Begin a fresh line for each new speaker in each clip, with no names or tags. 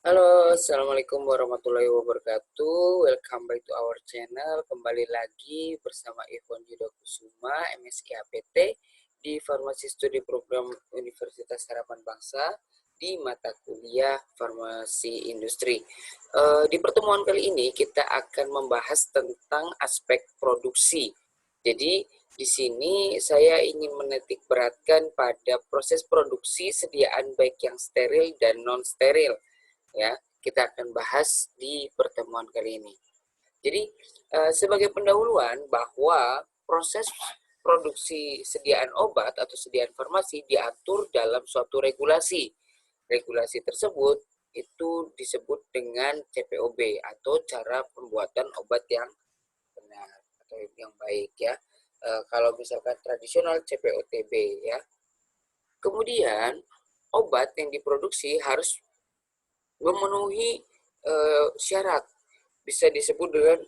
Halo, Assalamualaikum warahmatullahi wabarakatuh. Welcome back to our channel. Kembali lagi bersama Ikhwan Yuda Kusuma, MSI APT di Farmasi Studi Program Universitas Harapan Bangsa di mata kuliah Farmasi Industri. Di pertemuan kali ini kita akan membahas tentang aspek produksi. Jadi di sini saya ingin menitik beratkan pada proses produksi sediaan baik yang steril dan non steril, ya, kita akan bahas di pertemuan kali ini. Jadi sebagai pendahuluan bahwa proses produksi sediaan obat atau sediaan farmasi diatur dalam suatu regulasi. Regulasi tersebut itu disebut dengan CPOB atau cara pembuatan obat yang benar atau yang baik, ya. Kalau misalkan tradisional CPOTB, ya. Kemudian obat yang diproduksi harus memenuhi syarat, bisa disebut dengan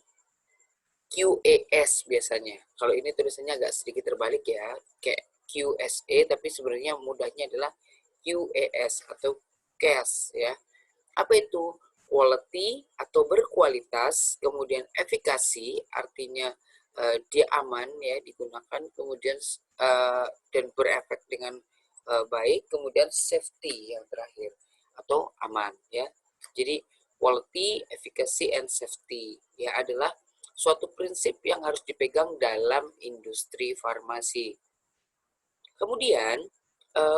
QAS biasanya. Kalau ini tulisannya agak sedikit terbalik ya, kayak QSA, tapi sebenarnya mudahnya adalah QAS atau CAS, ya. Apa itu? Quality atau berkualitas, kemudian efikasi artinya dia aman ya digunakan, kemudian dan berefek dengan baik, kemudian safety yang terakhir atau aman, ya. Jadi quality, efficacy, and safety ya adalah suatu prinsip yang harus dipegang dalam industri farmasi. Kemudian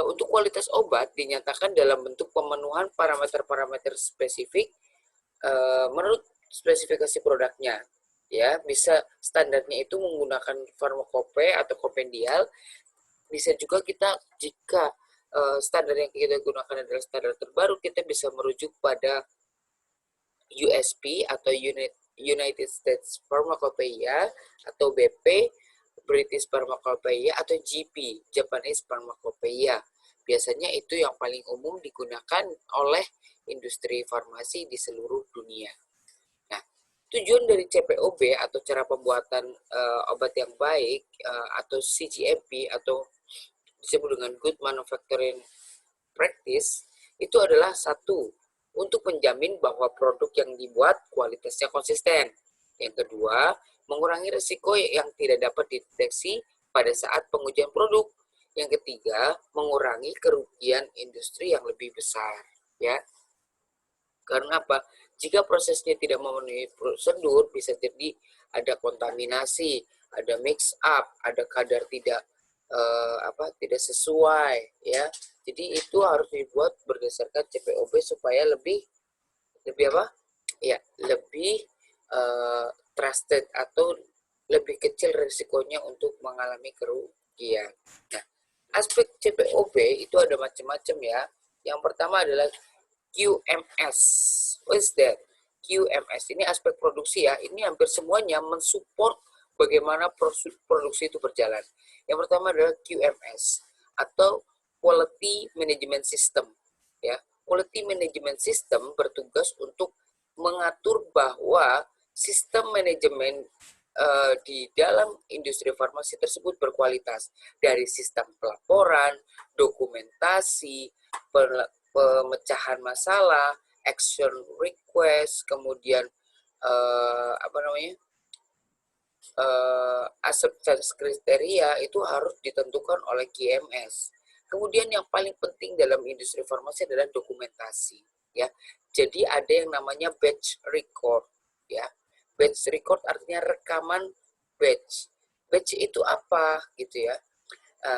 untuk kualitas obat dinyatakan dalam bentuk pemenuhan parameter-parameter spesifik menurut spesifikasi produknya, ya. Bisa standarnya itu menggunakan farmakope atau kompendial. Bisa juga kita, jika standar yang kita gunakan adalah standar terbaru, kita bisa merujuk pada USP atau United States Pharmacopeia atau BP, British Pharmacopeia, atau GP, Japanese Pharmacopeia. Biasanya itu yang paling umum digunakan oleh industri farmasi di seluruh dunia. Nah, tujuan dari CPOB atau cara pembuatan obat yang baik atau CGMP atau disebut dengan Good Manufacturing Practice itu adalah satu, untuk menjamin bahwa produk yang dibuat kualitasnya konsisten. Yang kedua, mengurangi risiko yang tidak dapat dideteksi pada saat pengujian produk. Yang ketiga, mengurangi kerugian industri yang lebih besar, ya. Karena apa? Jika prosesnya tidak memenuhi prosedur, bisa jadi ada kontaminasi, ada mix up, ada kadar tidak sesuai, ya. Jadi itu harus dibuat berdasarkan CPOB supaya lebih lebih apa? Ya, lebih trusted atau lebih kecil risikonya untuk mengalami kerugian. Nah, aspek CPOB itu ada macam-macam ya. Yang pertama adalah QMS. What is that? QMS ini aspek produksi ya. Ini hampir semuanya mensupport bagaimana produksi itu berjalan. Yang pertama adalah QMS atau Quality Management System, ya. Quality Management System bertugas untuk mengatur bahwa sistem manajemen di dalam industri farmasi tersebut berkualitas, dari sistem pelaporan, dokumentasi, pemecahan masalah, action request, kemudian apa namanya, acceptance kriteria itu harus ditentukan oleh QMS. Kemudian yang paling penting dalam industri farmasi adalah dokumentasi, ya. Jadi ada yang namanya batch record, ya. Batch record artinya rekaman batch. Batch itu apa gitu ya.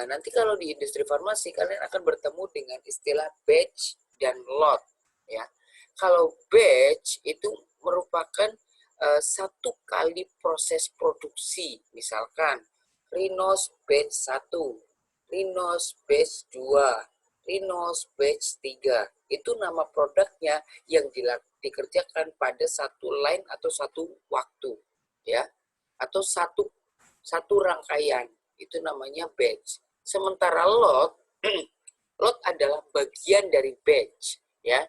Nanti kalau di industri farmasi kalian akan bertemu dengan istilah batch dan lot, ya. Kalau batch itu merupakan satu kali proses produksi, misalkan Rinos batch 1, Rinos batch 2, Rinos batch 3. Itu nama produknya yang dikerjakan pada satu line atau satu waktu, ya. Atau satu rangkaian. Itu namanya batch. Sementara lot lot adalah bagian dari batch, ya.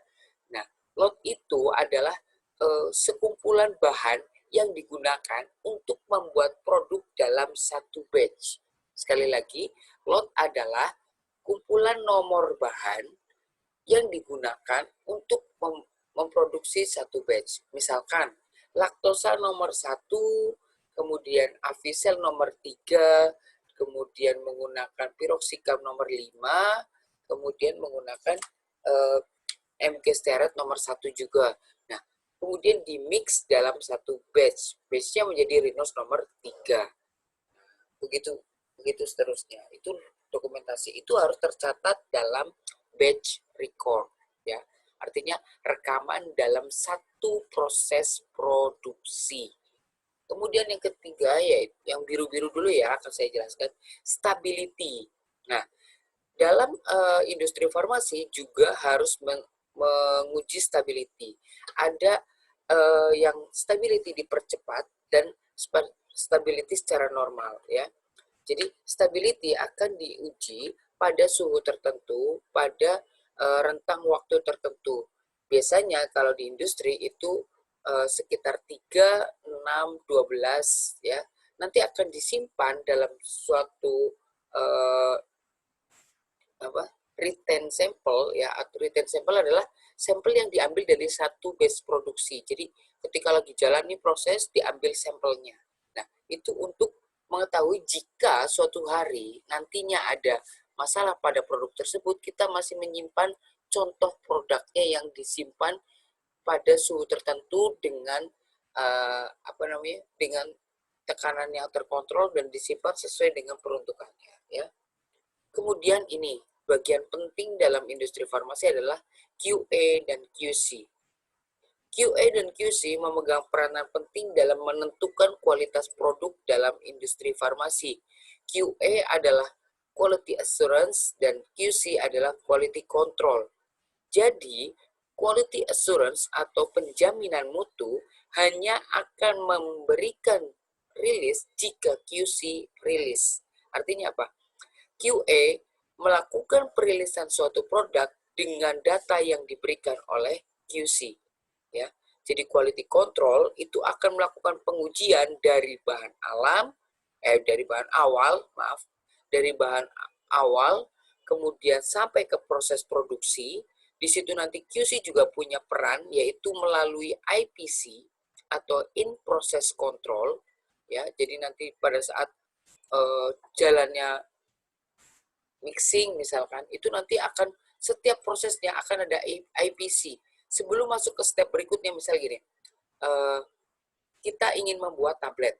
Nah, lot itu adalah sekumpulan bahan yang digunakan untuk membuat produk dalam satu batch. Sekali lagi, lot adalah kumpulan nomor bahan yang digunakan untuk produksi satu batch. Misalkan laktosa nomor 1, kemudian Avisel nomor 3, kemudian menggunakan piroxicam nomor 5, kemudian menggunakan MK stearat nomor 1 juga. Nah, kemudian di mix dalam satu batch. Batchnya menjadi Rinos nomor 3. Begitu begitu seterusnya. Itu dokumentasi itu harus tercatat dalam batch record ya. Artinya rekaman dalam satu proses produksi. Kemudian yang ketiga ya yang biru-biru dulu ya akan saya jelaskan, stability. Nah, dalam industri farmasi juga harus menguji stability. Ada yang stability dipercepat dan stability secara normal ya. Jadi stability akan diuji pada suhu tertentu, pada rentang waktu tertentu. Biasanya kalau di industri itu sekitar 3, 6, 12 ya. Nanti akan disimpan dalam suatu retain sample ya. Atau retain sample adalah sampel yang diambil dari satu batch produksi. Jadi ketika lagi jalan nih proses diambil sampelnya. Nah, itu untuk mengetahui jika suatu hari nantinya ada masalah pada produk tersebut, kita masih menyimpan contoh produknya yang disimpan pada suhu tertentu dengan dengan tekanan yang terkontrol dan disimpan sesuai dengan peruntukannya ya. Kemudian ini bagian penting dalam industri farmasi adalah QA dan QC. QA dan QC memegang peranan penting dalam menentukan kualitas produk dalam industri farmasi. QA adalah quality assurance dan QC adalah quality control. Jadi, quality assurance atau penjaminan mutu hanya akan memberikan rilis jika QC rilis. Artinya apa? QA melakukan perilisan suatu produk dengan data yang diberikan oleh QC. Ya, jadi quality control itu akan melakukan pengujian dari bahan dari bahan awal, kemudian sampai ke proses produksi. Di situ nanti QC juga punya peran, yaitu melalui IPC atau in process control. Ya, jadi nanti pada saat jalannya mixing misalkan, itu nanti akan setiap prosesnya akan ada IPC. Sebelum masuk ke step berikutnya, misalnya gini, kita ingin membuat tablet,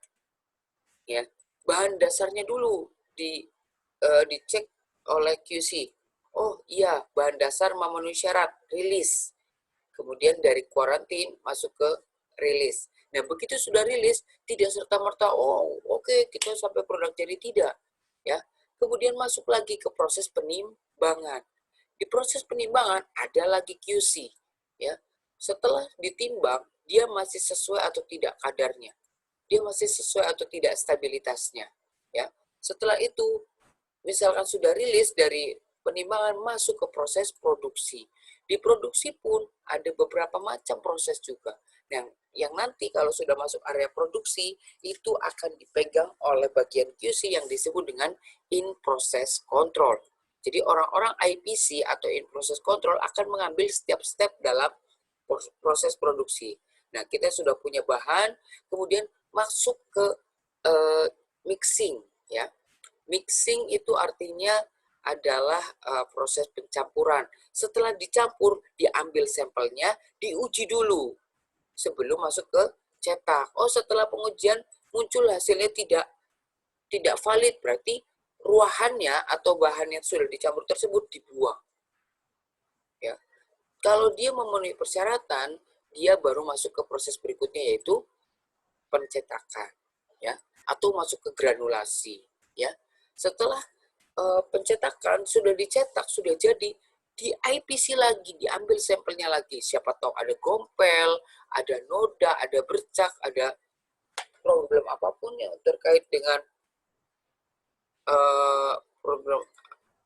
ya bahan dasarnya dulu dicek oleh QC. Oh iya, bahan dasar memenuhi syarat, rilis. Kemudian dari kuarantin masuk ke rilis. Nah, begitu sudah rilis, tidak serta-merta, oh oke, kita sampai produk jadi, tidak. Ya, kemudian masuk lagi ke proses penimbangan. Di proses penimbangan ada lagi QC. Ya, setelah ditimbang, dia masih sesuai atau tidak kadarnya. Dia masih sesuai atau tidak stabilitasnya. Ya, setelah itu, misalkan sudah rilis dari penimbangan masuk ke proses produksi. Di produksi pun ada beberapa macam proses juga. Yang nanti kalau sudah masuk area produksi, itu akan dipegang oleh bagian QC yang disebut dengan in process control. Jadi orang-orang IPC atau in process control akan mengambil setiap step dalam proses produksi. Nah, kita sudah punya bahan, kemudian masuk ke mixing. Ya, mixing itu artinya adalah proses pencampuran. Setelah dicampur, diambil sampelnya, diuji dulu sebelum masuk ke cetak. Oh, setelah pengujian muncul hasilnya tidak valid, berarti ruahannya atau bahan yang sudah dicampur tersebut dibuang. Ya. Kalau dia memenuhi persyaratan, dia baru masuk ke proses berikutnya, yaitu pencetakan, ya, atau masuk ke granulasi, ya. Setelah pencetakan sudah dicetak, sudah jadi, di IPC lagi, diambil sampelnya lagi. Siapa tahu ada gompel, ada noda, ada bercak, ada problem apapun yang terkait dengan problem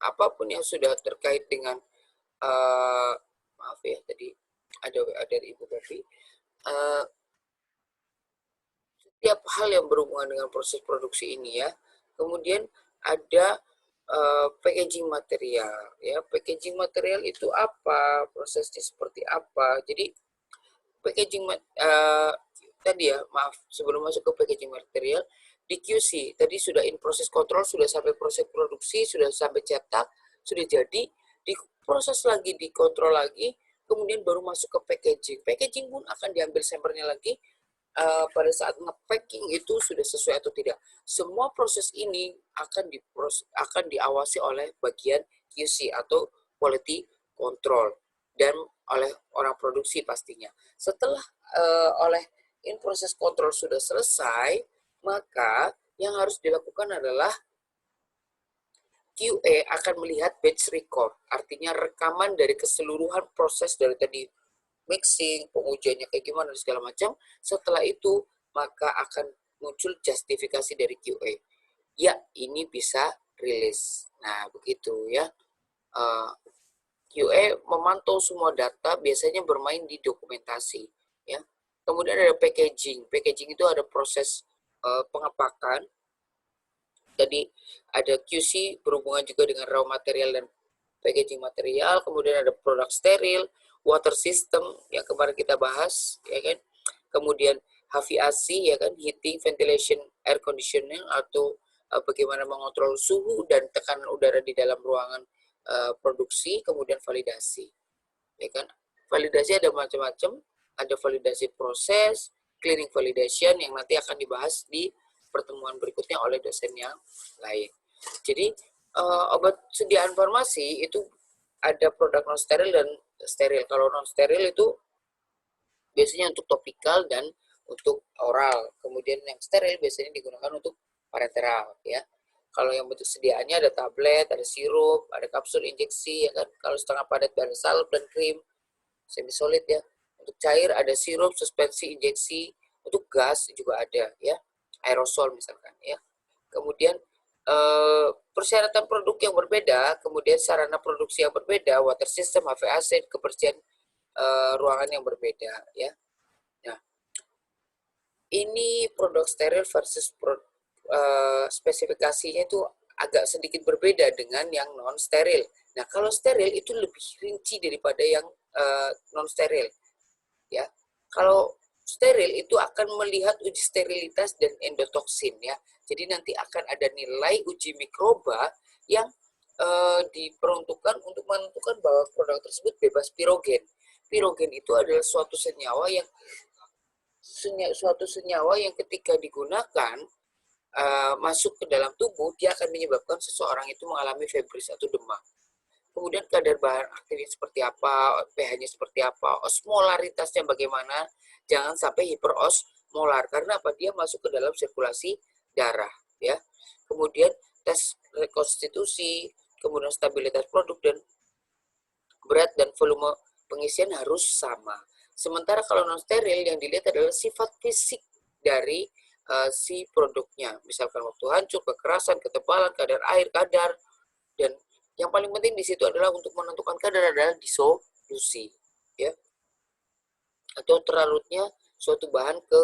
apapun yang sudah terkait dengan maaf ya, tadi ada WA dari Ibu Gavi. Setiap hal yang berhubungan dengan proses produksi ini ya. Kemudian ada packaging material ya. Packaging material itu apa, prosesnya seperti apa. Jadi packaging tadi ya, maaf, sebelum masuk ke packaging material, di QC tadi sudah in proses control, sudah sampai proses produksi, sudah sampai cetak, sudah jadi, diproses lagi, dikontrol lagi, kemudian baru masuk ke packaging. Packaging pun akan diambil sampelnya lagi pada saat nge-packing itu sudah sesuai atau tidak. Semua proses ini akan diawasi oleh bagian QC atau quality control dan oleh orang produksi pastinya. Setelah oleh in proses control sudah selesai, maka yang harus dilakukan adalah QA akan melihat batch record, artinya rekaman dari keseluruhan proses dari tadi mixing, pengujiannya kayak gimana, dan segala macam. Setelah itu, maka akan muncul justifikasi dari QA. Ya, ini bisa rilis. Nah, begitu ya. QA memantau semua data, biasanya bermain di dokumentasi. Ya. Kemudian ada packaging. Packaging itu ada proses pengepakan. Jadi ada QC berhubungan juga dengan raw material dan packaging material. Kemudian ada produk steril, water system yang kemarin kita bahas, ya kan. Kemudian HVAC, ya kan, heating, ventilation, air conditioning, atau bagaimana mengontrol suhu dan tekanan udara di dalam ruangan produksi. Kemudian validasi, ya kan. Validasi ada macam-macam, ada validasi proses, cleaning validation yang nanti akan dibahas di pertemuan berikutnya oleh dosen yang lain. Jadi obat sediaan farmasi itu ada produk non steril dan steril. Kalau non steril itu biasanya untuk topikal dan untuk oral. Kemudian yang steril biasanya digunakan untuk parenteral, ya. Kalau yang bentuk sediaannya ada tablet, ada sirup, ada kapsul injeksi, ya kan. Kalau setengah padat ada salep dan krim, semi solid ya. Untuk cair ada sirup, suspensi, injeksi. Untuk gas juga ada, ya. Aerosol misalkan, ya. Kemudian persyaratan produk yang berbeda, kemudian sarana produksi yang berbeda, water system, HVAC, kebersihan ruangan yang berbeda, ya. Nah, ini produk steril versus spesifikasinya itu agak sedikit berbeda dengan yang non steril. Nah, kalau steril itu lebih rinci daripada yang non steril, ya. Kalau steril itu akan melihat uji sterilitas dan endotoksin, ya. Jadi nanti akan ada nilai uji mikroba yang diperuntukkan untuk menentukan bahwa produk tersebut bebas pirogen. Pirogen itu adalah suatu senyawa yang ketika digunakan masuk ke dalam tubuh, dia akan menyebabkan seseorang itu mengalami febris atau demam. Kemudian kadar bahan aktifnya seperti apa, pH-nya seperti apa, osmolaritasnya bagaimana, jangan sampai hiperosmolar, karena apa? Dia masuk ke dalam sirkulasi darah, ya. Kemudian tes rekonstitusi, kemudian stabilitas produk dan berat dan volume pengisian harus sama. Sementara kalau non steril yang dilihat adalah sifat fisik dari si produknya, misalkan waktu hancur, kekerasan, ketebalan, kadar air, dan yang paling penting di situ adalah untuk menentukan kadar adalah disolusi, ya, atau terlarutnya suatu bahan ke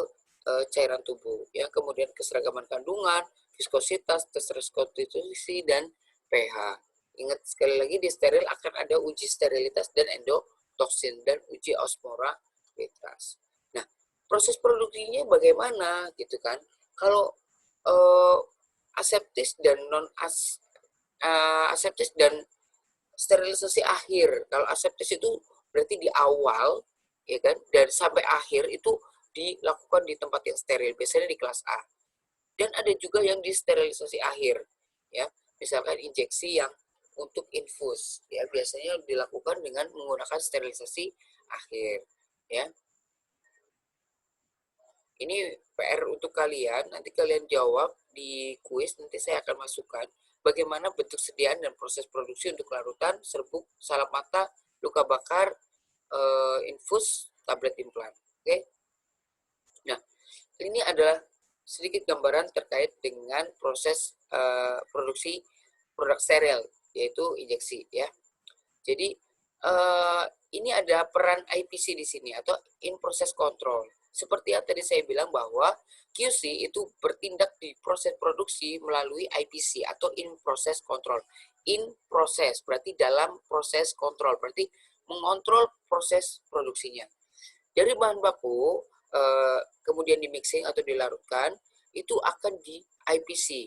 cairan tubuh, ya. Kemudian keseragaman kandungan, viskositas, tes rekonstitusi, dan pH. Ingat sekali lagi, di steril akan ada uji sterilitas dan endotoksin dan uji osmolaritas. Nah, proses produksinya bagaimana gitu kan? Kalau aseptis dan non aseptis dan sterilisasi akhir. Kalau aseptis itu berarti di awal, ya kan, dan sampai akhir itu dilakukan di tempat yang steril, biasanya di kelas A. Dan ada juga yang di sterilisasi akhir, ya. Misalkan injeksi yang untuk infus, ya, biasanya dilakukan dengan menggunakan sterilisasi akhir, ya. Ini PR untuk kalian, nanti kalian jawab di kuis, nanti saya akan masukkan bagaimana bentuk sediaan dan proses produksi untuk larutan, serbuk, salep mata, luka bakar, infus, tablet implan. Oke. Nah, ini adalah sedikit gambaran terkait dengan proses produksi produk steril, yaitu injeksi, ya. Jadi ini ada peran IPC di sini atau in process control. Seperti yang tadi saya bilang bahwa QC itu bertindak di proses produksi melalui IPC atau in process control. In process berarti dalam proses kontrol, berarti mengontrol proses produksinya. Dari bahan baku kemudian di mixing atau dilarutkan itu akan di IPC,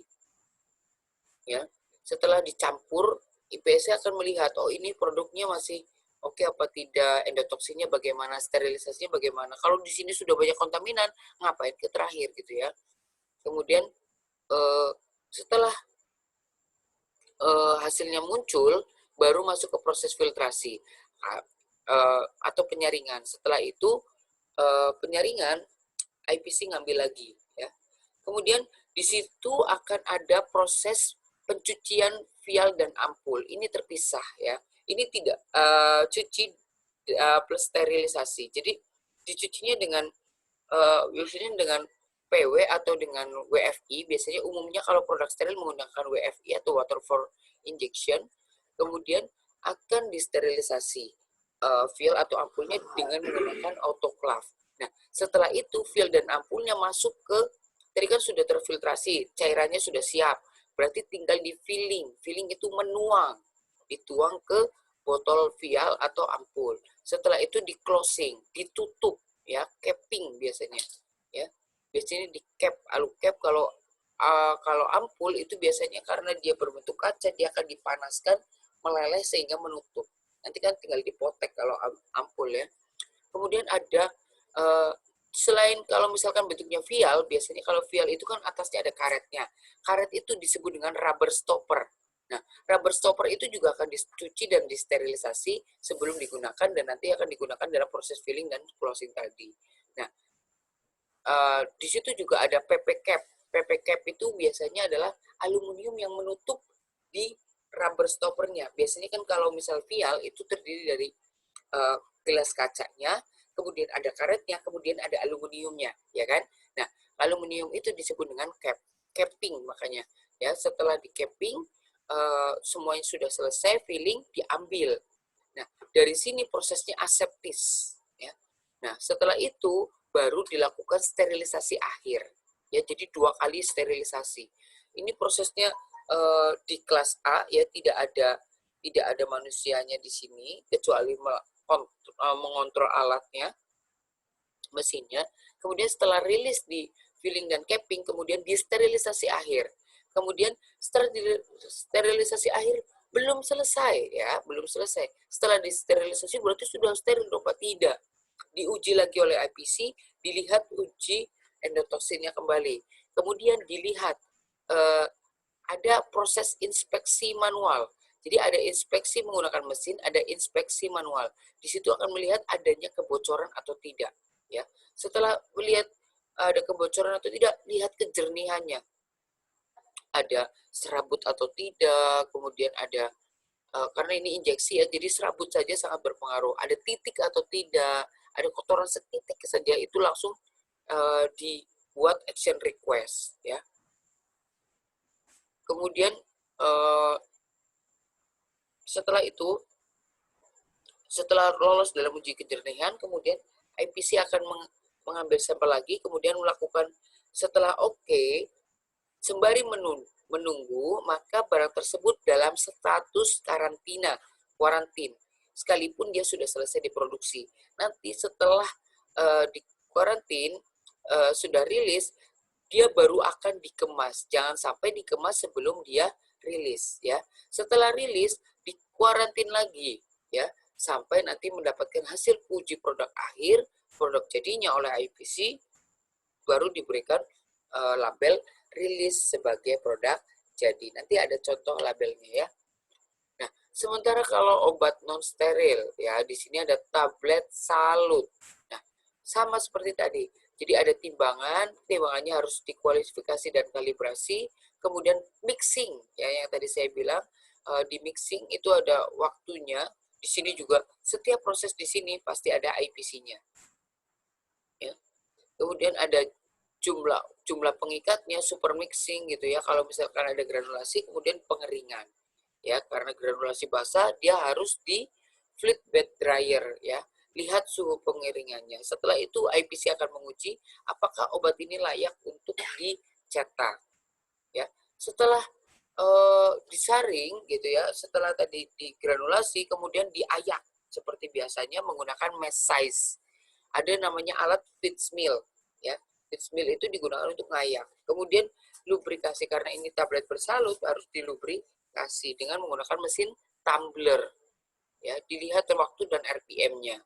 ya. Setelah dicampur, IPC akan melihat, oh ini produknya masih oke apa tidak, endotoksinnya bagaimana, sterilisasinya bagaimana. Kalau di sini sudah banyak kontaminan, ngapain ke terakhir gitu ya. Kemudian setelah hasilnya muncul, baru masuk ke proses filtrasi atau penyaringan. Setelah itu penyaringan, IPC ngambil lagi, ya. Kemudian di situ akan ada proses pencucian vial dan ampul. Ini terpisah, ya. Ini tidak cuci plus sterilisasi. Jadi dicucinya dengan biasanya dengan PW atau dengan WFI. Biasanya umumnya kalau produk steril menggunakan WFI atau water for injection. Kemudian akan disterilisasi vial atau ampulnya dengan menggunakan autoclave. Nah, setelah itu vial dan ampulnya masuk ke, tadi kan sudah terfiltrasi, cairannya sudah siap. Berarti tinggal di filling. Filling itu menuang, dituang ke botol vial atau ampul. Setelah itu di closing, ditutup, ya, capping biasanya, ya. Biasanya di cap, alu cap. Kalau ampul itu biasanya karena dia berbentuk kaca, dia akan dipanaskan meleleh sehingga menutup. Nanti kan tinggal dipotek kalau ampul, ya. Kemudian ada selain kalau misalkan bentuknya vial, biasanya kalau vial itu kan atasnya ada karetnya. Karet itu disebut dengan rubber stopper. Nah, rubber stopper itu juga akan dicuci dan disterilisasi sebelum digunakan, dan nanti akan digunakan dalam proses filling dan closing tadi. Nah, di situ juga ada PP cap. PP cap itu biasanya adalah aluminium yang menutup di rubber stoppernya. Biasanya kan kalau misal vial itu terdiri dari gelas kacanya, kemudian ada karetnya, kemudian ada aluminiumnya, ya kan? Nah, aluminium itu disebut dengan capping, makanya, ya. Setelah di capping, semuanya sudah selesai, filling diambil. Nah, dari sini prosesnya aseptis, ya. Nah, setelah itu baru dilakukan sterilisasi akhir, ya. Jadi 2 kali sterilisasi. Ini prosesnya di kelas A, ya, tidak ada manusianya di sini kecuali mengontrol alatnya, mesinnya. Kemudian setelah rilis di filling dan capping, kemudian disterilisasi akhir. Kemudian sterilisasi akhir belum selesai, ya, belum selesai. Setelah disterilisasi berarti sudah steril, apa tidak? Diuji lagi oleh IPC, dilihat uji endotoksinnya kembali. Kemudian dilihat ada proses inspeksi manual. Jadi ada inspeksi menggunakan mesin, ada inspeksi manual. Di situ akan melihat adanya kebocoran atau tidak, ya. Setelah melihat ada kebocoran atau tidak, lihat kejernihannya. Ada serabut atau tidak, kemudian ada karena ini injeksi, ya, jadi serabut saja sangat berpengaruh. Ada titik atau tidak, ada kotoran setitik saja, itu langsung dibuat action request, ya. Kemudian setelah itu, setelah lolos dalam uji kejernihan, kemudian IPC akan mengambil sampel lagi, kemudian melakukan, setelah oke, sembari menunggu, maka barang tersebut dalam status karantina, kuarantin, sekalipun dia sudah selesai diproduksi. Nanti setelah di kuarantin, sudah rilis, dia baru akan dikemas. Jangan sampai dikemas sebelum dia rilis, ya. Setelah rilis, dikuarantin lagi, ya, sampai nanti mendapatkan hasil uji produk akhir, produk jadinya oleh IPC, baru diberikan label rilis sebagai produk jadi. Nanti ada contoh labelnya, ya. Nah, sementara kalau obat non steril, ya, di sini ada tablet salut. Nah, sama seperti tadi. Jadi ada timbangannya harus dikualifikasi dan kalibrasi, kemudian mixing, ya, yang tadi saya bilang, di mixing itu ada waktunya. Di sini juga setiap proses di sini pasti ada IPC-nya. Ya. Kemudian ada jumlah pengikatnya, super mixing gitu, ya. Kalau misalkan ada granulasi, kemudian pengeringan, ya, karena granulasi basah dia harus di fluid bed dryer, ya. Lihat suhu pengeringannya. Setelah itu IPC akan menguji apakah obat ini layak untuk dicetak, ya. Setelah disaring gitu, ya, setelah tadi digranulasi kemudian diayak seperti biasanya menggunakan mesh size. ada namanya alat pitch mill, ya. Pitch mill itu digunakan untuk ngayak. Kemudian lubrikasi, karena ini tablet bersalut harus dilubrikasi dengan menggunakan mesin tumbler, ya. Dilihat waktu dan RPM-nya,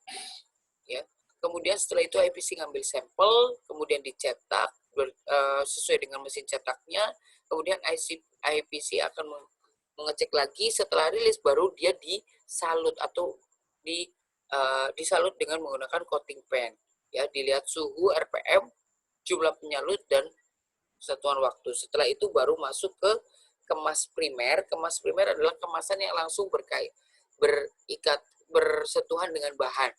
ya. Kemudian setelah itu IPC ngambil sampel, kemudian dicetak sesuai dengan mesin cetaknya. Kemudian IPC akan mengecek lagi setelah rilis, baru dia disalut atau disalut dengan menggunakan coating pen, ya. Dilihat suhu, RPM, jumlah penyalut, dan satuan waktu. Setelah itu baru masuk ke kemas primer. Kemas primer adalah kemasan yang langsung bersentuhan dengan bahan.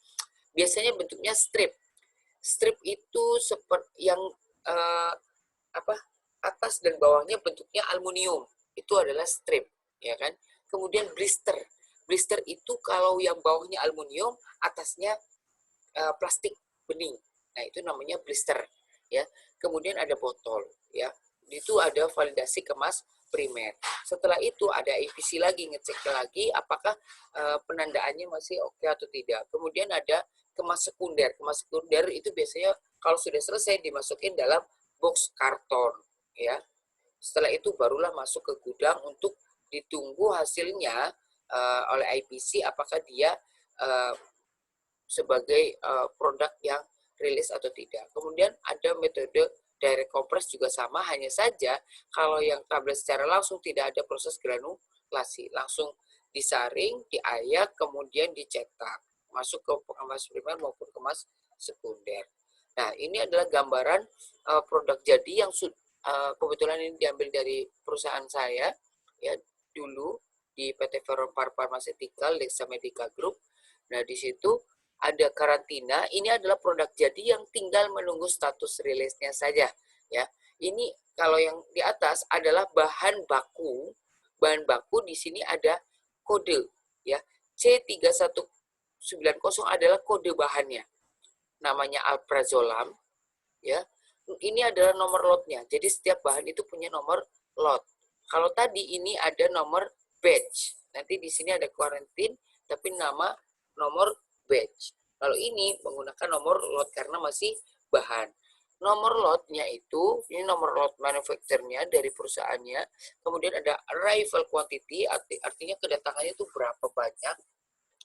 Biasanya bentuknya strip. Strip itu seperti yang atas dan bawahnya bentuknya aluminium. Itu adalah strip, ya kan? Kemudian blister. Blister itu kalau yang bawahnya aluminium, atasnya plastik bening. Nah, itu namanya blister, ya. Kemudian ada botol, ya. Itu ada validasi kemas primer. Setelah itu ada IPC lagi, ngecek lagi apakah penandaannya masih oke atau tidak. Kemudian ada kemas sekunder. Kemas sekunder itu biasanya kalau sudah selesai dimasukin dalam box karton, ya. Setelah itu barulah masuk ke gudang untuk ditunggu hasilnya oleh IPC apakah dia sebagai produk yang rilis atau tidak. Kemudian ada metode direct compress juga sama, hanya saja kalau yang tablet secara langsung tidak ada proses granulasi, langsung disaring, diayak, kemudian dicetak, masuk ke kemas primer maupun kemas sekunder. Nah, ini adalah gambaran produk jadi yang kebetulan ini diambil dari perusahaan saya, ya, dulu di PT Ferrompar Pharmaceutical Dexa Medica Group. Nah, di situ ada karantina. Ini adalah produk jadi yang tinggal menunggu status rilisnya saja, ya. Ini kalau yang di atas adalah bahan baku. Bahan baku di sini ada kode, ya. C3190 adalah kode bahannya. Namanya alprazolam, ya. Ini adalah nomor lotnya. Jadi setiap bahan itu punya nomor lot. Kalau tadi ini ada nomor batch. Nanti di sini ada quarantine tapi nomor batch. Kalau ini menggunakan nomor lot karena masih bahan. Nomor lotnya itu, ini nomor lot manufacturernya dari perusahaannya. Kemudian ada arrival quantity, artinya kedatangannya itu berapa banyak,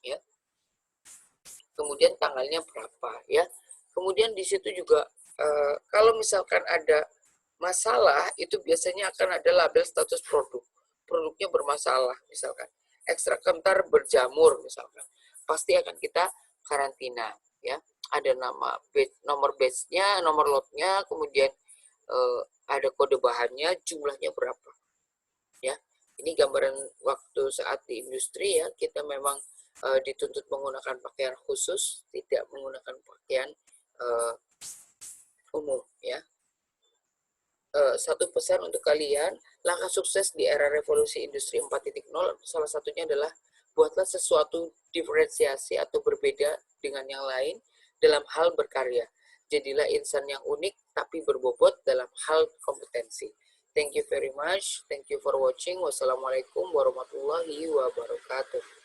ya. Kemudian tanggalnya berapa, ya. Kemudian di situ juga kalau misalkan ada masalah, itu biasanya akan ada label status produk. Produknya bermasalah, misalkan ekstrak kentar berjamur, misalkan, pasti akan kita karantina, ya. Ada nomor batch-nya, nomor lotnya, kemudian ada kode bahannya, jumlahnya berapa, ya. Ini gambaran waktu saat di industri, ya. Kita memang dituntut menggunakan pakaian khusus, tidak menggunakan pakaian umum, ya. Satu pesan untuk kalian, langkah sukses di era revolusi industri 4.0 salah satunya adalah buatlah sesuatu diferensiasi atau berbeda dengan yang lain dalam hal berkarya. Jadilah insan yang unik tapi berbobot dalam hal kompetensi. Thank you very much. Thank you for watching. Wassalamualaikum warahmatullahi wabarakatuh.